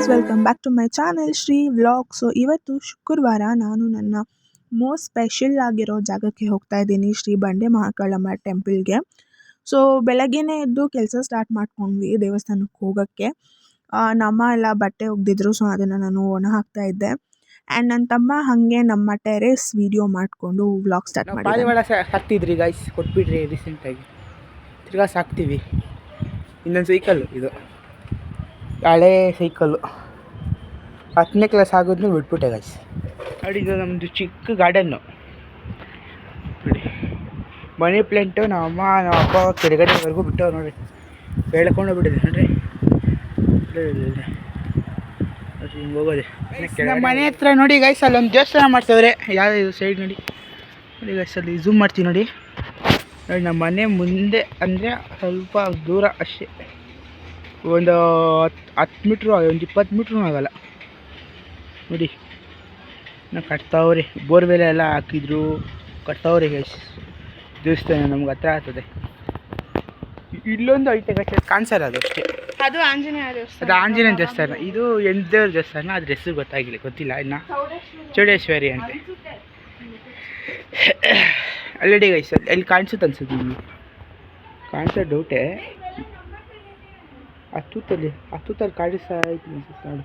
Guys, welcome back to my channel Shri vlog. So ಇವತ್ತು ಶುಕ್ರವಾರ ನಾನು ನನ್ನ ಮೋಸ್ಟ್ ಸ್ಪೆಷಲ್ ಆಗಿರೋ ಜಾಗಕ್ಕೆ ಹೋಗ್ತಾ ಇದ್ದೀನಿ, ಶ್ರೀ ಬಂಡೆ ಮಹಾಕಾಳಮ್ಮ ಟೆಂಪಲ್ಗೆ. ಸೊ ಬೆಳಗ್ಗೆನೇ ಎದ್ದು ಕೆಲಸ ಸ್ಟಾರ್ಟ್ ಮಾಡ್ಕೊಂಡ್ವಿ ದೇವಸ್ಥಾನಕ್ಕೆ ಹೋಗೋಕ್ಕೆ. ನಮ್ಮ ಎಲ್ಲ ಬಟ್ಟೆ ಒಗ್ದಿದ್ರು, ಸೊ ಅದನ್ನು ನಾನು ಒಣ ಹಾಕ್ತಾ ಇದ್ದೆ. ಆ್ಯಂಡ್ ನನ್ನ ತಮ್ಮ ಹಾಗೆ ನಮ್ಮ ಟೆರೇಸ್ ವಿಡಿಯೋ ಮಾಡಿಕೊಂಡು ವ್ಲಾಗ್ ಸ್ಟಾರ್ಟ್ ಮಾಡಿ. ಪಾರಿವಾಳ ಸಾಕ್ತಿದ್ರಿ ಗೈಸ್, ಕೊಟ್ಬಿಟ್ರಿ ರೀಸೆಂಟಾಗಿ. ತಿರ್ಗಾ ಸಾಕ್ತೀವಿ. ಇನ್ನೊಂದು ಸೈಕಲ್ಲು, ಇದು ಹಳೇ ಸೈಕಲ್ಲು. 10ನೇ ಕ್ಲಾಸ್ ಆಗೋದನ್ನು ಬಿಟ್ಬಿಟ್ಟೆ ಗೈಸ್. ನೋಡಿ, ಇದು ನಮ್ಮದು ಚಿಕ್ಕ ಗಾರ್ಡನ್ನು ನೋಡಿ. ಮನಿ ಪ್ಲಾಂಟು ನಮ್ಮ ಅಪ್ಪ ಕೆಳಗಡೆವರೆಗೂ ಬಿಟ್ಟವ್ರು ನೋಡಿ, ಬೆಳ್ಕೊಂಡು ಬಿಟ್ಟಿದೆ ನೋಡ್ರಿ. ಹಿಂಗೆ ಹೋಗೋದೆ ನಮ್ಮ ಮನೆ ಹತ್ರ ನೋಡಿ ಗೈಸ್. ಅಲ್ಲೊಂದು ದೇವಸ್ಥಾನ ಮಾಡ್ತವ್ರೆ, ಯಾವ್ದು ಇದು ಸೈಡ್ ನೋಡಿ. ನೋಡಿ ಗೈಸ್, ಅಲ್ಲಿ ಝೂಮ್ ಮಾಡ್ತೀವಿ ನೋಡಿ. ನೋಡಿ ನಮ್ಮ ಮನೆ ಮುಂದೆ ಅಂದರೆ ಸ್ವಲ್ಪ ದೂರ ಅಷ್ಟೇ, ಒಂದು 10 ಮೀಟ್ರು, ಒಂದು 20 ಮೀಟ್ರೂ ಆಗೋಲ್ಲ ನೋಡಿ. ನಾವು ಕಟ್ತಾವ್ರಿ, ಬೋರ್ವೆಲ್ ಎಲ್ಲ ಹಾಕಿದ್ರು, ಕಟ್ತಾವ್ರಿ ಗೈಸ್. ದೇವಸ್ಥಾನ ನಮ್ಗೆ ಹತ್ರ ಆಗ್ತದೆ. ಇಲ್ಲೊಂದು ಐತೆ ಗೈಸ್, ಕಾಣಿಸಲ್ಲ ಅದು ಅಷ್ಟೇ. ಅದು ಆಂಜನೇಯ ದೇವಸ್ಥಾನ. ಅದು ಆಂಜನೇಯ ದೇವಸ್ಥಾನ, ಇದು ಎಂಟದೇವ್ರ ದೇವಸ್ಥಾನ. ಅದ್ರ ಹೆಸರು ಗೊತ್ತಿಲ್ಲ ಇನ್ನು. ಚೌಡೇಶ್ವರಿ ಅಂತೆ ಆಲ್ರೆಡಿ ಗೈಸ್. ಅಲ್ಲಿ ಕಾಣಿಸುತ್ತೆ ಅನ್ಸುತ್ತೆ ನಿಮಗೆ, ಕಾಣಿಸೋ ಡೌಟೇ. ಹತ್ತೂತಲ್ಲಿ ಕಾಣಿಸ್ತಾ ಐತೆ ಅನ್ಸುತ್ತೆ ನೋಡಿ.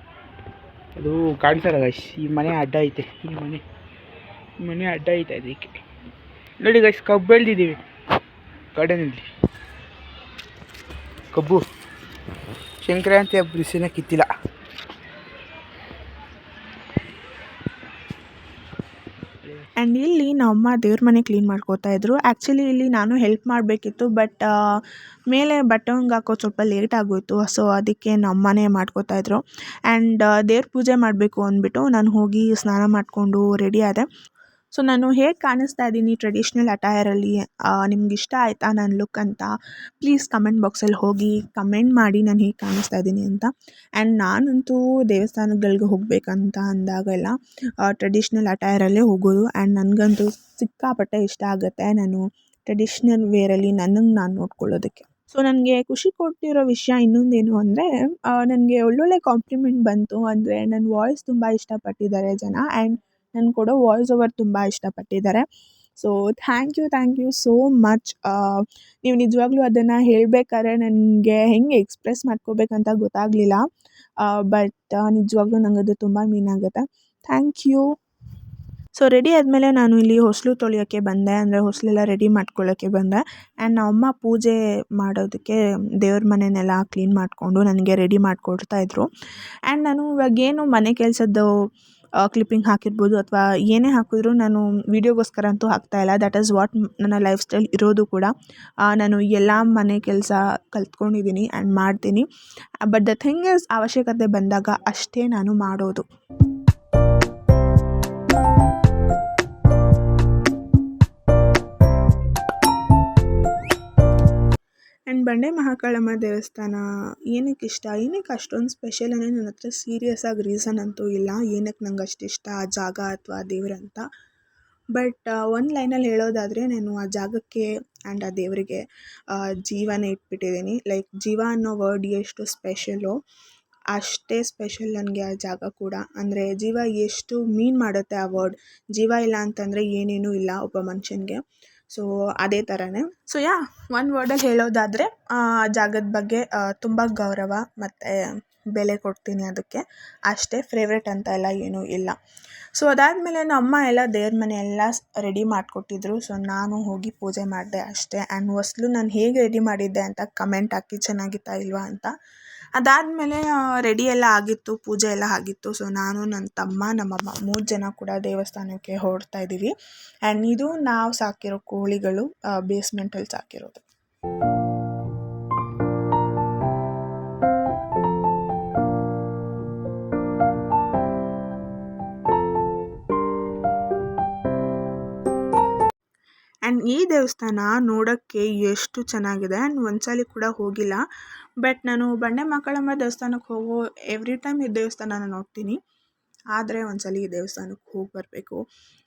ಅದು ಕಾಣಿಸಲ್ಲ ಗೈಸ್. ಈ ಮನೆ ಅಡ್ಡ ಐತೆ, ಈ ಮನೆ ಅಡ್ಡ ಐತೆ ಅದಕ್ಕೆ. ನೋಡಿ ಗೈಸ್, ಕಬ್ಬು ಬೆಳೆದಿದ್ದೀವಿ ಗಾರ್ಡನಲ್ಲಿ. ಕಬ್ಬು ಸಂಕ್ರಾಂತಿ ಹಬ್ಬ ದಿವಸನ ಕಿತ್ತಿಲ್ಲ. ಆ್ಯಂಡ್ ಇಲ್ಲಿ ನಮ್ಮಮ್ಮ ದೇವ್ರ ಮನೆ ಕ್ಲೀನ್ ಮಾಡ್ಕೋತಾ ಇದ್ರು. ಆ್ಯಕ್ಚುಲಿ ಇಲ್ಲಿ ನಾನು ಹೆಲ್ಪ್ ಮಾಡಬೇಕಿತ್ತು, ಬಟ್ ಮೇಲೆ ಬಟ್ಟೆ ಒಣಗಿ ಹಾಕೋದು ಸ್ವಲ್ಪ ಲೇಟ್ ಆಗೋಯಿತು. ಸೊ ಅದಕ್ಕೆ ನಮ್ಮನೆ ಮಾಡ್ಕೋತಾ ಇದ್ರು. ಆ್ಯಂಡ್ ದೇವ್ರ ಪೂಜೆ ಮಾಡಬೇಕು ಅಂದ್ಬಿಟ್ಟು ನಾನು ಹೋಗಿ ಸ್ನಾನ ಮಾಡಿಕೊಂಡು ರೆಡಿ ಆದೆ. ಸೊ ನಾನು ಹೇಗೆ ಕಾಣಿಸ್ತಾ ಇದ್ದೀನಿ ಟ್ರೆಡಿಷ್ನಲ್ ಅಟೈರಲ್ಲಿ, ನಿಮ್ಗೆ ಇಷ್ಟ ಆಯಿತಾ ನನ್ನ ಲುಕ್ ಅಂತ ಪ್ಲೀಸ್ ಕಮೆಂಟ್ ಬಾಕ್ಸಲ್ಲಿ ಹೋಗಿ ಕಮೆಂಟ್ ಮಾಡಿ ನಾನು ಹೇಗೆ ಕಾಣಿಸ್ತಾ ಇದ್ದೀನಿ ಅಂತ. ಆ್ಯಂಡ್ ನಾನಂತೂ ದೇವಸ್ಥಾನಗಳಿಗೆ ಹೋಗಬೇಕಂತ ಅಂದಾಗೆಲ್ಲ ಟ್ರೆಡಿಷ್ನಲ್ ಅಟೈರಲ್ಲೇ ಹೋಗೋದು. ಆ್ಯಂಡ್ ನನಗಂತೂ ಸಿಕ್ಕಾಪಟ್ಟೆ ಇಷ್ಟ ಆಗುತ್ತೆ ನಾನು ಟ್ರೆಡಿಷ್ನಲ್ ವೇರಲ್ಲಿ ನನ್ನನ್ನು ನಾನು ನೋಡ್ಕೊಳ್ಳೋದಕ್ಕೆ. ಸೊ ನನಗೆ ಖುಷಿ ಕೊಟ್ಟಿರೋ ವಿಷಯ ಇನ್ನೊಂದೇನು ಅಂದರೆ, ನನಗೆ ಒಳ್ಳೊಳ್ಳೆ ಕಾಂಪ್ಲಿಮೆಂಟ್ ಬಂತು. ಅಂದರೆ ನನ್ನ ವಾಯ್ಸ್ ತುಂಬ ಇಷ್ಟಪಟ್ಟಿದ್ದಾರೆ ಜನ, ಆ್ಯಂಡ್ ನಾನು ಕೊಡೋ ವಾಯ್ಸ್ ಓವರ್ ತುಂಬ ಇಷ್ಟಪಟ್ಟಿದ್ದಾರೆ. So thank you so much. ನೀವು ನಿಜವಾಗ್ಲೂ ಅದನ್ನು ಹೇಳಬೇಕಾದ್ರೆ ನನಗೆ ಹೆಂಗೆ ಎಕ್ಸ್ಪ್ರೆಸ್ ಮಾಡ್ಕೋಬೇಕಂತ ಗೊತ್ತಾಗಲಿಲ್ಲ. ಬಟ್ ನಿಜವಾಗ್ಲೂ ನನಗದು ತುಂಬ ಮೀನ್ ಆಗುತ್ತೆ. Thank you. ಸೊ ರೆಡಿ ಆದಮೇಲೆ ನಾನು ಇಲ್ಲಿ ಹೊಸಲು ತೊಳೆಯೋಕ್ಕೆ ಬಂದೆ, ಅಂದರೆ ಹೊಸಲೆಲ್ಲ ರೆಡಿ ಮಾಡ್ಕೊಳ್ಳೋಕ್ಕೆ ಬಂದೆ. ಆ್ಯಂಡ್ ನಮ್ಮಮ್ಮ ಪೂಜೆ ಮಾಡೋದಕ್ಕೆ ದೇವ್ರ ಮನೆಯನ್ನೆಲ್ಲ ಕ್ಲೀನ್ ಮಾಡಿಕೊಂಡು ನನಗೆ ರೆಡಿ ಮಾಡಿಕೊಡ್ತಾಯಿದ್ರು. ಆ್ಯಂಡ್ ನಾನು ಇವಾಗೇನು ಮನೆ ಕೆಲಸದ್ದು ಕ್ಲಿಪ್ಪಿಂಗ್ ಹಾಕಿರ್ಬೋದು ಅಥವಾ ಏನೇ ಹಾಕಿದ್ರು ನಾನು ವೀಡಿಯೋಗೋಸ್ಕರ ಅಂತೂ ಹಾಕ್ತಾಯಿಲ್ಲ. ದಟ್ ಈಸ್ ವಾಟ್ ನನ್ನ ಲೈಫ್ ಸ್ಟೈಲ್ ಇರೋದು ಕೂಡ. ನಾನು ಎಲ್ಲ ಮನೆ ಕೆಲಸ ಕಲ್ತ್ಕೊಂಡಿದ್ದೀನಿ ಆ್ಯಂಡ್ ಮಾಡ್ತೀನಿ. ಬಟ್ ದ ಥಿಂಗ್ ಈಸ್, ಅವಶ್ಯಕತೆ ಬಂದಾಗ ಅಷ್ಟೇ ನಾನು ಮಾಡೋದು. ಆ್ಯಂಡ್ ಬಂಡೆ ಮಹಾಕಾಳಮ್ಮ ದೇವಸ್ಥಾನ ಏನಕ್ಕೆ ಅಷ್ಟೊಂದು ಸ್ಪೆಷಲ್ ಅಂದರೆ ನನ್ನ ಹತ್ರ ಸೀರಿಯಸ್ ಆಗಿ ರೀಸನ್ ಅಂತೂ ಇಲ್ಲ ಏನಕ್ಕೆ ನಂಗೆ ಅಷ್ಟು ಇಷ್ಟ ಆ ಜಾಗ ಅಥವಾ ಆ ದೇವರಂತ. ಬಟ್ ಒಂದು ಲೈನಲ್ಲಿ ಹೇಳೋದಾದರೆ, ನಾನು ಆ ಜಾಗಕ್ಕೆ ಆ್ಯಂಡ್ ಆ ದೇವರಿಗೆ ಜೀವನ ಇಟ್ಬಿಟ್ಟಿದ್ದೀನಿ. ಲೈಕ್ ಜೀವ ಅನ್ನೋ ವರ್ಡ್ ಎಷ್ಟು ಸ್ಪೆಷಲು ಅಷ್ಟೇ ಸ್ಪೆಷಲ್ ನನಗೆ ಆ ಜಾಗ ಕೂಡ. ಅಂದರೆ ಜೀವ ಎಷ್ಟು ಮೀನ್ ಮಾಡುತ್ತೆ ಆ ವರ್ಡ್. ಜೀವ ಇಲ್ಲ ಅಂತಂದರೆ ಏನೇನೂ ಇಲ್ಲ ಒಬ್ಬ ಮನುಷ್ಯನಿಗೆ. ಸೊ ಅದೇ ಥರನೇ. ಸೊ ಒಂದು ವರ್ಡಲ್ಲಿ ಹೇಳೋದಾದರೆ ಆ ಜಾಗದ ಬಗ್ಗೆ ತುಂಬ ಗೌರವ ಮತ್ತು ಬೆಲೆ ಕೊಡ್ತೀನಿ ಅದಕ್ಕೆ ಅಷ್ಟೇ. ಫೇವ್ರೆಟ್ ಅಂತ ಎಲ್ಲ ಏನೂ ಇಲ್ಲ. ಸೊ ಅದಾದಮೇಲೆ ನಮ್ಮ ಅಮ್ಮ ಎಲ್ಲ ದೇವ್ರ ಮನೆ ಎಲ್ಲ ರೆಡಿ ಮಾಡಿಕೊಟ್ಟಿದ್ರು. ಸೊ ನಾನು ಹೋಗಿ ಪೂಜೆ ಮಾಡಿದೆ ಅಷ್ಟೇ. ಆ್ಯಂಡ್ ಹೊಸಲು ನಾನು ಹೇಗೆ ರೆಡಿ ಮಾಡಿದ್ದೆ ಅಂತ ಕಮೆಂಟ್ ಹಾಕಿ, ಚೆನ್ನಾಗಿತ್ತಾ ಇಲ್ವಾ ಅಂತ. ಅದಾದಮೇಲೆ ರೆಡಿ ಎಲ್ಲ ಆಗಿತ್ತು, ಪೂಜೆ ಎಲ್ಲ ಆಗಿತ್ತು. ಸೊ ನಾನು, ನನ್ನ ತಮ್ಮ, ನಮ್ಮಮ್ಮ 3 ಜನ ಕೂಡ ದೇವಸ್ಥಾನಕ್ಕೆ ಹೊರಡ್ತಾ ಇದ್ದೀವಿ. ಆ್ಯಂಡ್ ಇದು ನಾವು ಸಾಕಿರೋ ಕೋಳಿಗಳು, ಬೇಸ್ಮೆಂಟಲ್ಲಿ ಸಾಕಿರೋದು. ಆ್ಯಂಡ್ ಈ ದೇವಸ್ಥಾನ ನೋಡೋಕ್ಕೆ ಎಷ್ಟು ಚೆನ್ನಾಗಿದೆ. ಆ್ಯಂಡ್ ಒಂದ್ಸಲ ಕೂಡ ಹೋಗಿಲ್ಲ. ಬಟ್ ನಾನು ಬಂಡೆ ಮಹಾಕಾಳಮ್ಮ ದೇವಸ್ಥಾನಕ್ಕೆ ಹೋಗೋ ಎವ್ರಿ ಟೈಮ್ ಈ ದೇವಸ್ಥಾನನ ನೋಡ್ತೀನಿ. ಆದರೆ ಒಂದ್ಸಲ ಈ ದೇವಸ್ಥಾನಕ್ಕೆ ಹೋಗಿ ಬರಬೇಕು.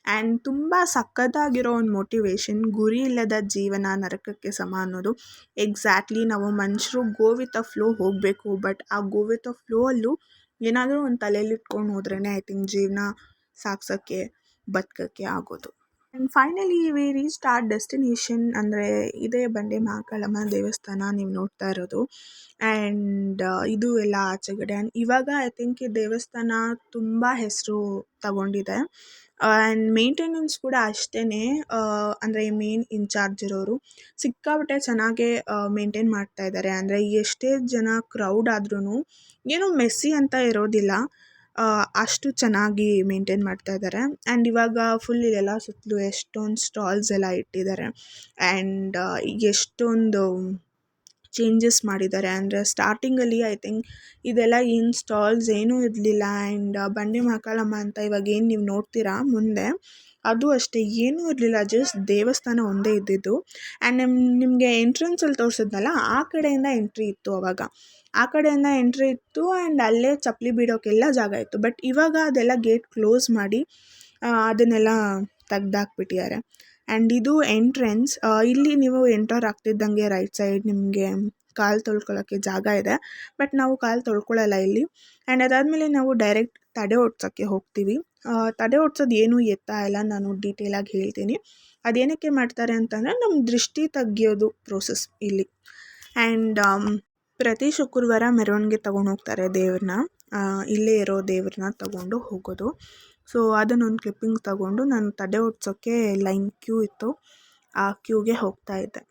ಆ್ಯಂಡ್ ತುಂಬ ಸಖತ್ತಾಗಿರೋ ಒಂದು ಮೋಟಿವೇಶನ್, ಗುರಿ ಇಲ್ಲದ ಜೀವನ ನರಕಕ್ಕೆ ಸಮ ಅನ್ನೋದು. ಎಕ್ಸಾಕ್ಟ್ಲಿ ನಾವು ಮನುಷ್ಯರು ಗೋ ವಿತ್ ಅ ಫ್ಲೋ ಹೋಗಬೇಕು. ಬಟ್ ಆ ಗೋ ವಿತ್ ಅ ಫ್ಲೋ ಅಲ್ಲೂ ಏನಾದರೂ ಒಂದು ತಲೆಯಲ್ಲಿ ಇಟ್ಕೊಂಡು ಹೋದ್ರೇ ಐ ಥಿಂಕ್ ಜೀವನ ಸಾಗ್ಸೋಕ್ಕೆ ಬದುಕೋಕ್ಕೆ ಆಗೋದು. And finally we reached our destination. ಅಂದರೆ ಇದೇ ಬಂಡೆ ಮಹಾಕಾಳಮ್ಮ ದೇವಸ್ಥಾನ ನೀವು ನೋಡ್ತಾ ಇರೋದು. ಆ್ಯಂಡ್ ಇದು ಎಲ್ಲ ಆಚೆಗಡೆ. ಆ್ಯಂಡ್ ಇವಾಗ ಐ ಥಿಂಕ್ ಈ ದೇವಸ್ಥಾನ ತುಂಬ ಹೆಸರು ತಗೊಂಡಿದೆ. ಆ್ಯಂಡ್ ಮೇಂಟೆನೆನ್ಸ್ ಕೂಡ ಅಷ್ಟೇ. ಅಂದರೆ ಮೇನ್ ಇನ್ಚಾರ್ಜ್ ಇರೋರು ಸಿಕ್ಕಾಪಟ್ಟೆ ಚೆನ್ನಾಗೇ ಮೇಂಟೈನ್ ಮಾಡ್ತಾ ಇದ್ದಾರೆ. ಅಂದರೆ ಎಷ್ಟೇ ಜನ ಕ್ರೌಡ್ ಆದ್ರೂ ಏನೂ ಮೆಸ್ಸಿ ಅಂತ ಇರೋದಿಲ್ಲ. ಅಷ್ಟು ಚೆನ್ನಾಗಿ ಮೇಂಟೈನ್ ಮಾಡ್ತಾ ಇದ್ದಾರೆ. ಆ್ಯಂಡ್ ಇವಾಗ ಫುಲ್ ಇಲ್ಲೆಲ್ಲ ಸುತ್ತಲೂ ಎಷ್ಟೊಂದು ಸ್ಟಾಲ್ಸ್ ಎಲ್ಲ ಇಟ್ಟಿದ್ದಾರೆ. ಆ್ಯಂಡ್ ಎಷ್ಟೊಂದು ಚೇಂಜಸ್ ಮಾಡಿದ್ದಾರೆ. ಅಂದರೆ ಸ್ಟಾರ್ಟಿಂಗಲ್ಲಿ ಐ ಥಿಂಕ್ ಇದೆಲ್ಲ ಏನು ಸ್ಟಾಲ್ಸ್ ಏನೂ ಇರಲಿಲ್ಲ. ಆ್ಯಂಡ್ ಬಂಡೆ ಮಹಾಕಾಳಮ್ಮ ಅಂತ ಇವಾಗ ಏನು ನೀವು ನೋಡ್ತೀರಾ ಮುಂದೆ, ಅದು ಅಷ್ಟೇ ಏನೂ ಇರಲಿಲ್ಲ. ಜಸ್ಟ್ ದೇವಸ್ಥಾನ ಒಂದೇ ಇದ್ದಿದ್ದು. ಆ್ಯಂಡ್ ನಿಮಗೆ ಎಂಟ್ರೆನ್ಸಲ್ಲಿ ತೋರಿಸಿದ್ನಲ್ಲ ಆ ಕಡೆಯಿಂದ ಎಂಟ್ರಿ ಇತ್ತು ಅವಾಗ. ಆ ಕಡೆಯಿಂದ ಎಂಟ್ರಿ ಇತ್ತು ಆ್ಯಂಡ್ ಅಲ್ಲೇ ಚಪ್ಪಲಿ ಬಿಡೋಕ್ಕೆಲ್ಲ ಜಾಗ ಇತ್ತು. ಬಟ್ ಇವಾಗ ಅದೆಲ್ಲ ಗೇಟ್ ಕ್ಲೋಸ್ ಮಾಡಿ ಅದನ್ನೆಲ್ಲ ತೆಗ್ದಾಕ್ಬಿಟ್ಟಿದ್ದಾರೆ. ಆ್ಯಂಡ್ ಇದು ಎಂಟ್ರೆನ್ಸ್. ಇಲ್ಲಿ ನೀವು ಎಂಟರ್ ಆಗ್ತಿದ್ದಂಗೆ ರೈಟ್ ಸೈಡ್ ನಿಮಗೆ ಕಾಲು ತೊಳ್ಕೊಳ್ಳೋಕ್ಕೆ ಜಾಗ ಇದೆ. ಬಟ್ ನಾವು ಕಾಲು ತೊಳ್ಕೊಳ್ಳಲ್ಲ ಇಲ್ಲಿ. ಆ್ಯಂಡ್ ಅದಾದಮೇಲೆ ನಾವು ಡೈರೆಕ್ಟ್ ತಡೆ ಓಡಿಸೋಕ್ಕೆ ಹೋಗ್ತೀವಿ. ತಡೆ ಓಡಿಸೋದು ಏನೂ ಎತ್ತಾ ಇಲ್ಲ, ನಾನು ಡೀಟೇಲಾಗಿ ಹೇಳ್ತೀನಿ. ಅದೇನಕ್ಕೆ ಮಾಡ್ತಾರೆ ಅಂತಂದರೆ ನಮ್ಮ ದೃಷ್ಟಿ ತೆಗಿಯೋದು ಪ್ರೋಸೆಸ್ ಇಲ್ಲಿ. ಆ್ಯಂಡ್ ಪ್ರತಿ ಶುಕ್ರವಾರ ಮೆರವಣಿಗೆ ತೊಗೊಂಡು ಹೋಗ್ತಾರೆ ದೇವ್ರನ್ನ. ಇಲ್ಲೇ ಇರೋ ದೇವ್ರನ್ನ ತೊಗೊಂಡು ಹೋಗೋದು. ಸೊ ಅದನ್ನೊಂದು ಕ್ಲಿಪ್ಪಿಂಗ್ ತೊಗೊಂಡು ನಾನು ತಡೆ ಓಡಿಸೋಕ್ಕೆ ಲೈನ್ ಕ್ಯೂ ಇತ್ತು, ಆ ಕ್ಯೂಗೆ ಹೋಗ್ತಾ ಇದ್ದೆ.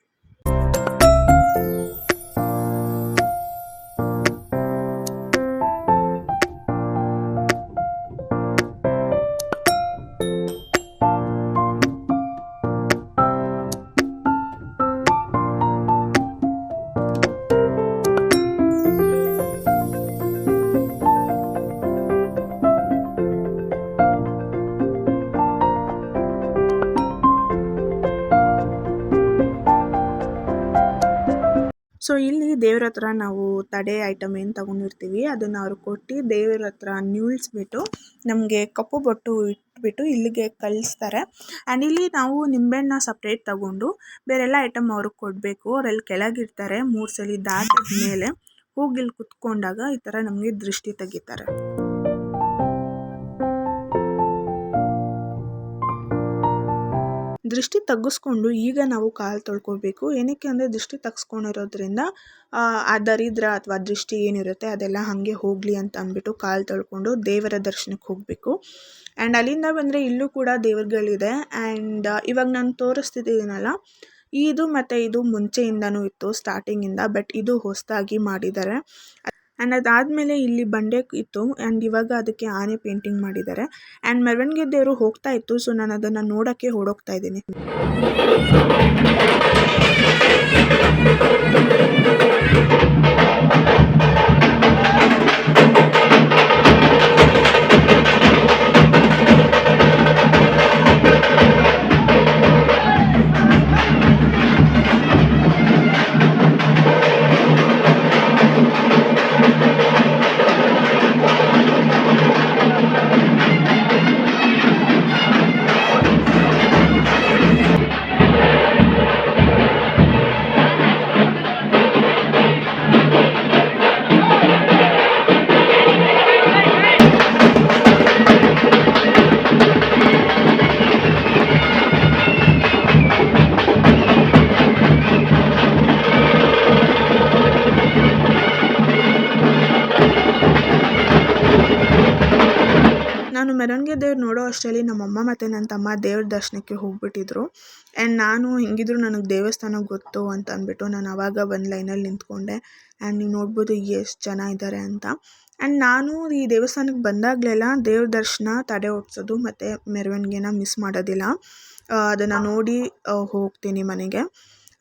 ಸೊ ಇಲ್ಲಿ ದೇವ್ರ ಹತ್ರ ನಾವು ತಡೆ ಐಟಮ್ ಏನು ತೊಗೊಂಡಿರ್ತೀವಿ ಅದನ್ನು ಅವ್ರು ಕೊಟ್ಟು ದೇವ್ರ ಹತ್ರ ನಿಲ್ಲಿಸ್ಬಿಟ್ಟು ನಮಗೆ ಕಪ್ಪು ಬೊಟ್ಟು ಇಟ್ಬಿಟ್ಟು ಇಲ್ಲಿಗೆ ಕಳಿಸ್ತಾರೆ. ಆ್ಯಂಡ್ ಇಲ್ಲಿ ನಾವು ನಿಂಬೆಹಣ್ಣ ಸಪ್ರೇಟ್ ತೊಗೊಂಡು ಬೇರೆಲ್ಲ ಐಟಮ್ ಅವ್ರಿಗೆ ಕೊಡಬೇಕು. ಅವರಲ್ಲಿ ಕೆಳಗಿರ್ತಾರೆ. 3 ಸಲ ದಾಟಿದ ಮೇಲೆ ಹೋಗಿ ಇಲ್ಲಿ ಕುತ್ಕೊಂಡಾಗ ಈ ಥರ ನಮಗೆ ದೃಷ್ಟಿ ತೆಗಿತಾರೆ. ದೃಷ್ಟಿ ತೆಗೆಸ್ಕೊಂಡು ಈಗ ನಾವು ಕಾಲು ತೊಳ್ಕೊಬೇಕು. ಏನಕ್ಕೆ ಅಂದರೆ ದೃಷ್ಟಿ ತೆಗೆಸ್ಕೊಂಡಿರೋದ್ರಿಂದ ಆ ದರಿದ್ರ ಅಥವಾ ದೃಷ್ಟಿ ಏನಿರುತ್ತೆ ಅದೆಲ್ಲ ಹಾಗೆ ಹೋಗಲಿ ಅಂತ ಅಂದ್ಬಿಟ್ಟು ಕಾಲು ತೊಳ್ಕೊಂಡು ದೇವರ ದರ್ಶನಕ್ಕೆ ಹೋಗಬೇಕು. ಆ್ಯಂಡ್ ಅಲ್ಲಿಂದ ಬಂದರೆ ಇಲ್ಲೂ ಕೂಡ ದೇವರುಗಳಿದೆ. ಆ್ಯಂಡ್ ಇವಾಗ ನಾನು ತೋರಿಸ್ತಿದ್ದೀನಲ್ಲ ಇದು ಮತ್ತು ಇದು ಮುಂಚೆಯಿಂದನೂ ಇತ್ತು ಸ್ಟಾರ್ಟಿಂಗಿಂದ. ಬಟ್ ಇದು ಹೊಸದಾಗಿ ಮಾಡಿದ್ದಾರೆ. ಆ್ಯಂಡ್ ಅದಾದಮೇಲೆ ಇಲ್ಲಿ ಬಂಡೆ ಇತ್ತು ಆ್ಯಂಡ್ ಇವಾಗ ಅದಕ್ಕೆ ಆನೆ ಪೇಂಟಿಂಗ್ ಮಾಡಿದ್ದಾರೆ. ಆ್ಯಂಡ್ ಮೆರವಣಿಗೆ ದೇವರು ಹೋಗ್ತಾ ಇತ್ತು. ಸೊ ನಾನು ಅದನ್ನು ನೋಡೋಕ್ಕೆ ಓಡೋಗ್ತಾ ಇದ್ದೀನಿ. ನಾನು ಮೆರವಣಿಗೆ ದೇವ್ರು ನೋಡೋ ಅಷ್ಟರಲ್ಲಿ ನಮ್ಮಮ್ಮ ಮತ್ತು ನನ್ನ ತಮ್ಮ ದೇವ್ರ ದರ್ಶನಕ್ಕೆ ಹೋಗ್ಬಿಟ್ಟಿದ್ರು. ಆ್ಯಂಡ್ ನಾನು ಹೆಂಗಿದ್ರು ನನಗೆ ದೇವಸ್ಥಾನ ಗೊತ್ತು ಅಂತ ಅಂದ್ಬಿಟ್ಟು ನಾನು ಆವಾಗ ಬಂದು ಲೈನಲ್ಲಿ ನಿಂತ್ಕೊಂಡೆ. ಆ್ಯಂಡ್ ನೀವು ನೋಡ್ಬೋದು ಎಷ್ಟು ಜನ ಇದ್ದಾರೆ ಅಂತ. ಆ್ಯಂಡ್ ನಾನು ಈ ದೇವಸ್ಥಾನಕ್ಕೆ ಬಂದಾಗಲೆಲ್ಲ ದೇವ್ರ ದರ್ಶನ ತಡೆ ಓಡಿಸೋದು ಮತ್ತು ಮೆರವಣಿಗೆನ ಮಿಸ್ ಮಾಡೋದಿಲ್ಲ. ಅದನ್ನು ನೋಡಿ ಹೋಗ್ತೀನಿ ಮನೆಗೆ.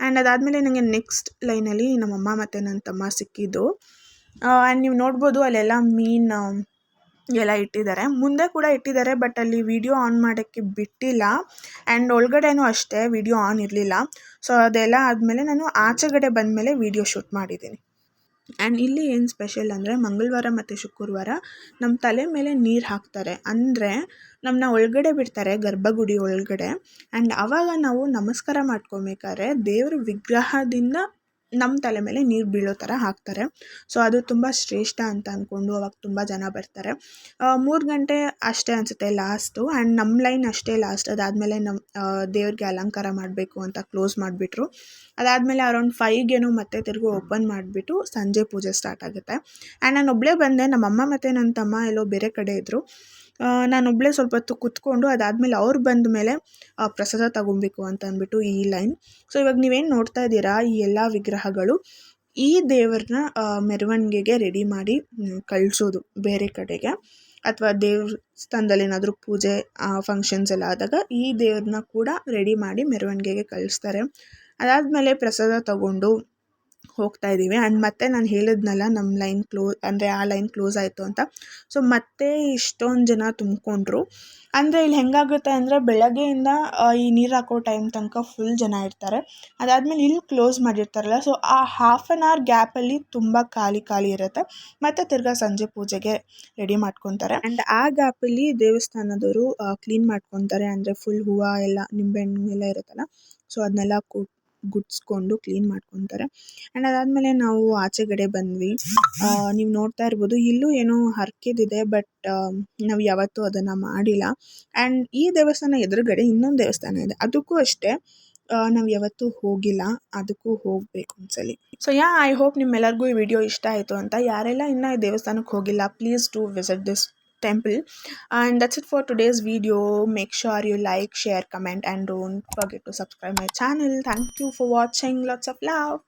ಆ್ಯಂಡ್ ಅದಾದಮೇಲೆ ನನಗೆ ನೆಕ್ಸ್ಟ್ ಲೈನಲ್ಲಿ ನಮ್ಮಮ್ಮ ಮತ್ತು ನನ್ನ ತಮ್ಮ ಸಿಕ್ಕಿದ್ದು. ಆ್ಯಂಡ್ ನೀವು ನೋಡ್ಬೋದು ಅಲ್ಲೆಲ್ಲ ಮೀನು ಎಲ್ಲ ಇಟ್ಟಿದ್ದಾರೆ. ಮುಂದೆ ಕೂಡ ಇಟ್ಟಿದ್ದಾರೆ ಬಟ್ ಅಲ್ಲಿ ವಿಡಿಯೋ ಆನ್ ಮಾಡೋಕ್ಕೆ ಬಿಟ್ಟಿಲ್ಲ. ಆ್ಯಂಡ್ ಒಳಗಡೆನೂ ಅಷ್ಟೇ ವಿಡಿಯೋ ಆನ್ ಇರಲಿಲ್ಲ. ಸೊ ಅದೆಲ್ಲ ಆದಮೇಲೆ ನಾನು ಆಚೆಗಡೆ ಬಂದಮೇಲೆ ವಿಡಿಯೋ ಶೂಟ್ ಮಾಡಿದ್ದೀನಿ. ಆ್ಯಂಡ್ ಇಲ್ಲಿ ಏನು ಸ್ಪೆಷಲ್ ಅಂದರೆ ಮಂಗಳವಾರ ಮತ್ತು ಶುಕ್ರವಾರ ನಮ್ಮ ತಲೆ ಮೇಲೆ ನೀರು ಹಾಕ್ತಾರೆ. ಅಂದರೆ ನಮ್ಮನ್ನ ಒಳಗಡೆ ಬಿಡ್ತಾರೆ ಗರ್ಭಗುಡಿ ಒಳಗಡೆ. ಆ್ಯಂಡ್ ಆವಾಗ ನಾವು ನಮಸ್ಕಾರ ಮಾಡ್ಕೊಬೇಕಾದ್ರೆ ದೇವ್ರ ವಿಗ್ರಹದಿಂದ ನಮ್ಮ ತಲೆ ಮೇಲೆ ನೀರು ಬೀಳೋ ಥರ ಹಾಕ್ತಾರೆ. ಸೊ ಅದು ತುಂಬ ಶ್ರೇಷ್ಠ ಅಂತ ಅಂದ್ಕೊಂಡು ಅವಾಗ ತುಂಬ ಜನ ಬರ್ತಾರೆ. 3 ಗಂಟೆ ಅಷ್ಟೇ ಅನಿಸುತ್ತೆ ಲಾಸ್ಟು. ಆ್ಯಂಡ್ ನಮ್ಮ ಲೈನ್ ಅಷ್ಟೇ ಲಾಸ್ಟ್. ಅದಾದಮೇಲೆ ನಮ್ಮ ದೇವ್ರಿಗೆ ಅಲಂಕಾರ ಮಾಡಬೇಕು ಅಂತ ಕ್ಲೋಸ್ ಮಾಡಿಬಿಟ್ರು. ಅದಾದಮೇಲೆ ಅರೌಂಡ್ 5ಗೇನೋ ಮತ್ತೆ ತಿರುಗಿ ಓಪನ್ ಮಾಡಿಬಿಟ್ಟು ಸಂಜೆ ಪೂಜೆ ಸ್ಟಾರ್ಟ್ ಆಗುತ್ತೆ. ಆ್ಯಂಡ್ ನಾನು ಒಬ್ಬಳೇ ಬಂದೆ. ನಮ್ಮಮ್ಮ ಮತ್ತು ನನ್ನ ತಮ್ಮ ಎಲ್ಲೋ ಬೇರೆ ಕಡೆ ಇದ್ದರು. ನಾನೊಬ್ಬಳೇ ಸ್ವಲ್ಪ ಹೊತ್ತು ಕೂತ್ಕೊಂಡು ಅದಾದಮೇಲೆ ಅವ್ರು ಬಂದ ಮೇಲೆ ಪ್ರಸಾದ ತಗೊಬೇಕು ಅಂತ ಅಂದ್ಬಿಟ್ಟು ಈ ಲೈನ್. ಸೊ ಇವಾಗ ನೀವೇನು ನೋಡ್ತಾ ಇದ್ದೀರಾ, ಈ ಎಲ್ಲ ವಿಗ್ರಹಗಳು ಈ ದೇವ್ರನ್ನ ಮೆರವಣಿಗೆಗೆ ರೆಡಿ ಮಾಡಿ ಕಳಿಸೋದು ಬೇರೆ ಕಡೆಗೆ, ಅಥವಾ ದೇವಸ್ಥಾನದಲ್ಲಿ ಏನಾದರೂ ಪೂಜೆ ಫಂಕ್ಷನ್ಸ್ ಎಲ್ಲ ಆದಾಗ ಈ ದೇವ್ರನ್ನ ಕೂಡ ರೆಡಿ ಮಾಡಿ ಮೆರವಣಿಗೆಗೆ ಕಳಿಸ್ತಾರೆ. ಅದಾದಮೇಲೆ ಪ್ರಸಾದ ತಗೊಂಡು ಹೋಗ್ತಾ ಇದ್ದೀವಿ. ಆ್ಯಂಡ್ ಮತ್ತೆ ನಾನು ಹೇಳಿದ್ನಲ್ಲ ನಮ್ಮ ಲೈನ್ ಅಂದರೆ ಆ ಲೈನ್ ಕ್ಲೋಸ್ ಆಯಿತು ಅಂತ. ಸೊ ಮತ್ತೆ ಇಷ್ಟೊಂದು ಜನ ತುಂಬಿಕೊಂಡ್ರು. ಅಂದರೆ ಇಲ್ಲಿ ಹೆಂಗಾಗುತ್ತೆ ಅಂದರೆ ಬೆಳಗ್ಗೆಯಿಂದ ಈ ನೀರು ಹಾಕೋ ಟೈಮ್ ತನಕ ಫುಲ್ ಜನ ಇರ್ತಾರೆ. ಅದಾದಮೇಲೆ ಇಲ್ಲಿ ಕ್ಲೋಸ್ ಮಾಡಿರ್ತಾರಲ್ಲ, ಸೊ ಆ 1/2 ಅವರ್ ಗ್ಯಾಪಲ್ಲಿ ತುಂಬ ಖಾಲಿ ಇರುತ್ತೆ. ಮತ್ತು ತಿರ್ಗಾ ಸಂಜೆ ಪೂಜೆಗೆ ರೆಡಿ ಮಾಡ್ಕೊತಾರೆ. ಆ್ಯಂಡ್ ಆ ಗ್ಯಾಪಲ್ಲಿ ದೇವಸ್ಥಾನದವರು ಕ್ಲೀನ್ ಮಾಡ್ಕೊತಾರೆ. ಅಂದರೆ ಫುಲ್ ಹೂವು ಎಲ್ಲ ನಿಂಬೆಹಣ್ಣು ಎಲ್ಲ ಇರುತ್ತಲ್ಲ, ಸೊ ಅದನ್ನೆಲ್ಲ ಗುಡ್ಸ್ಕೊಂಡು ಕ್ಲೀನ್ ಮಾಡ್ಕೊತಾರೆ. ಆ್ಯಂಡ್ ಅದಾದಮೇಲೆ ನಾವು ಆಚೆಗಡೆ ಬಂದ್ವಿ. ನೀವು ನೋಡ್ತಾ ಇರ್ಬೋದು ಇಲ್ಲೂ ಏನೋ ಹರ್ಕೆದಿದೆ, ಬಟ್ ನಾವು ಯಾವತ್ತೂ ಅದನ್ನು ಮಾಡಿಲ್ಲ. ಆ್ಯಂಡ್ ಈ ದೇವಸ್ಥಾನ ಎದುರುಗಡೆ ಇನ್ನೊಂದು ದೇವಸ್ಥಾನ ಇದೆ, ಅದಕ್ಕೂ ಅಷ್ಟೇ ನಾವು ಯಾವತ್ತೂ ಹೋಗಿಲ್ಲ, ಅದಕ್ಕೂ ಹೋಗಬೇಕು ಒಂದ್ಸಲಿ. ಸೊ ಐ ಹೋಪ್ ನಿಮ್ಮೆಲ್ಲರಿಗೂ ಈ ವಿಡಿಯೋ ಇಷ್ಟ ಆಯಿತು ಅಂತ. ಯಾರೆಲ್ಲ ಇನ್ನೂ ಈ ದೇವಸ್ಥಾನಕ್ಕೆ ಹೋಗಿಲ್ಲ, please do visit this temple. And that's it for today's video. Make sure you like, share, comment, and don't forget to subscribe my channel. Thank you for watching. Lots of love.